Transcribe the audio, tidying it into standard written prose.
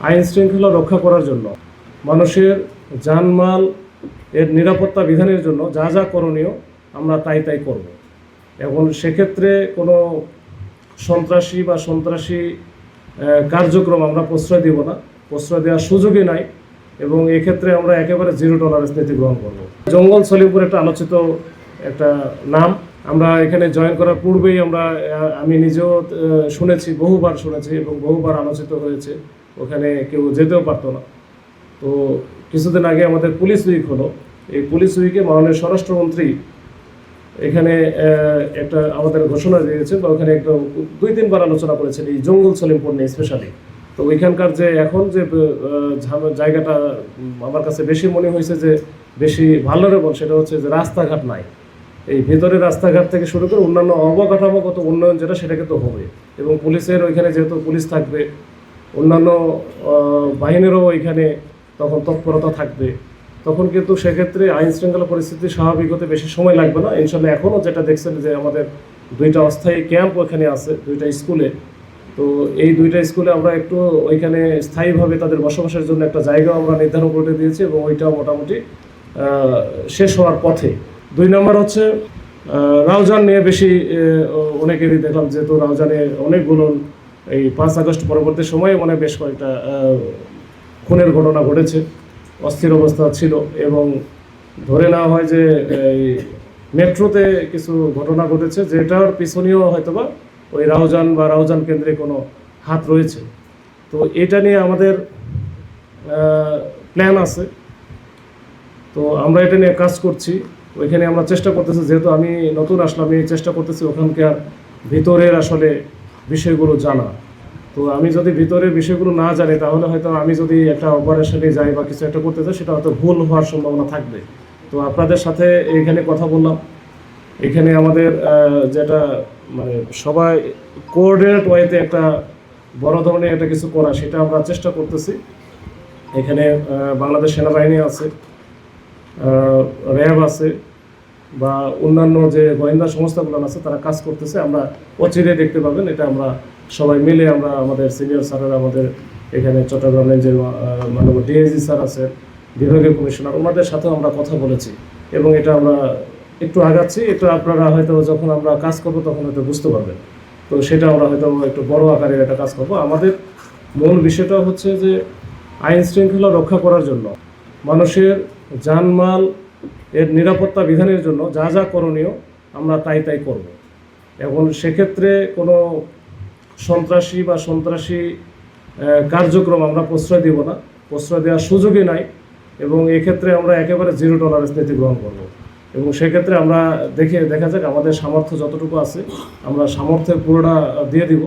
আইন শৃঙ্খলা রক্ষা করার জন্য, মানুষের জানমাল এর নিরাপত্তা বিধানের জন্য যা যা করণীয় আমরা তাই তাই করব। এখন সেক্ষেত্রে কোনো সন্ত্রাসী কার্যক্রম আমরা প্রশ্রয় দেব না, প্রশ্রয় দেওয়ার সুযোগই নাই, এবং এক্ষেত্রে আমরা একেবারে জিরো টলারেন্স নীতি গ্রহণ করব। জঙ্গল সলিমপুর একটা আলোচিত একটা নাম। আমরা এখানে জয়েন করার পূর্বেই আমি নিজেও শুনেছি, বহুবার শুনেছি এবং বহুবার আলোচিত হয়েছে। ওখানে কেউ যেতেও পারতো না। তো কিছুদিন আগে আমাদের পুলিশ উইক হলো। এই পুলিশ উইকে মাননীয় স্বরাষ্ট্রমন্ত্রী এখানে একটা আমাদের ঘোষণা দিয়েছে, বা ওখানে একটা 2-3 বার আলোচনা করেছেন এই জঙ্গল সলিমপুর নিয়ে স্পেশালি। তো ওইখানকার যে এখন যে জায়গাটা আমার কাছে বেশি মনে হয়েছে যে বেশি ভালনারেবল, সেটা হচ্ছে যে রাস্তাঘাট নাই। এই ভেতরের রাস্তাঘাট থেকে শুরু করে অন্যান্য অবকাঠামোগত উন্নয়ন যেটা, সেটাকে তো হবে, এবং পুলিশের ওইখানে যেহেতু পুলিশ থাকবে, অন্যান্য বাহিনীরও ওইখানে তখন তৎপরতা থাকবে, তখন কিন্তু সেক্ষেত্রে আইন শৃঙ্খলা পরিস্থিতি স্বাভাবিক হতে বেশি সময় লাগবে না ইনশাল্লাহ। এখনও যেটা দেখছেন যে আমাদের 2টা অস্থায়ী ক্যাম্প ওখানে আছে 2টা স্কুলে। তো এই 2টা স্কুলে আমরা একটু ওইখানে স্থায়ীভাবে তাদের বসবাসের জন্য একটা জায়গা আমরা নির্ধারণ করে দিয়েছি, এবং ওইটাও মোটামুটি শেষ হওয়ার পথে। 2 নম্বর হচ্ছে রাউজান নিয়ে বেশি অনেকেরই দেখলাম, যেহেতু রাউজানে অনেকগুলো এই 5 আগস্ট পরবর্তী সময়ে বেশ কয়েকটা খুনের ঘটনা ঘটেছে, অস্থির অবস্থা ছিল, এবং ধরে নেওয়া হয় যে এই মেট্রোতে কিছু ঘটনা ঘটেছে, যেটার পিছনেও হয়তোবা ওই রাউজান কেন্দ্রে কোনো হাত রয়েছে। তো এটা নিয়ে আমাদের প্ল্যান আছে। তো আমরা এটা নিয়ে কাজ করছি। ওইখানে আমরা চেষ্টা করতেছি, যেহেতু আমি নতুন আসলাম, আমি চেষ্টা করতেছি ওখানকার ভিতরের আসলে বিষয়গুলো জানা। তো আমি যদি ভিতরের বিষয়গুলো না জানি, তাহলে হয়তো আমি যদি একটা অপারেশনে যাই বা কিছু একটা করতে চাই, সেটা হয়তো ভুল হওয়ার সম্ভাবনা থাকবে। তো আপনাদের সাথে এখানে কথা বললাম, এখানে আমাদের যেটা সবাই কোঅর্ডিনেট ওয়েতে একটা বড় ধরনের একটা কিছু করা, সেটা আমরা চেষ্টা করতেছি। এখানে বাংলাদেশ সেনাবাহিনী আছে, র্যাব আছে, বা অন্যান্য যে গোয়েন্দা সংস্থাগুলো আছে, তারা কাজ করতেছে। আমরা অচিরে দেখতে পাবেন। এটা আমরা সবাই মিলে, আমাদের সিনিয়র স্যারেরা, আমাদের এখানে চট্টগ্রাম রেঞ্জের মাননীয় ডিআইজি স্যার আছে, বিভাগীয় কমিশনার, ওনাদের সাথেও আমরা কথা বলেছি, এবং এটা আমরা একটু আগাচ্ছি। এটা আপনারা হয়তো যখন আমরা কাজ করব তখন হয়তো বুঝতে পারবেন। তো সেটা আমরা হয়তো একটু বড় আকারের একটা কাজ করব। আমাদের মূল বিষয়টা হচ্ছে যে আইন শৃঙ্খলা রক্ষা করার জন্য, মানুষের জানমাল এর নিরাপত্তা বিধানের জন্য যা যা করণীয় আমরা তাই তাই করব। এখন সেক্ষেত্রে কোনো সন্ত্রাসী কার্যক্রম আমরা প্রশ্রয় দেব না, প্রশ্রয় দেওয়ার সুযোগই নাই, এবং এক্ষেত্রে আমরা একেবারে জিরো টলারেন্স নীতি গ্রহণ করব। এবং সেক্ষেত্রে আমরা দেখা যাক আমাদের সামর্থ্য যতটুকু আছে, আমরা সামর্থ্যের পুরোটা দিয়ে দিব।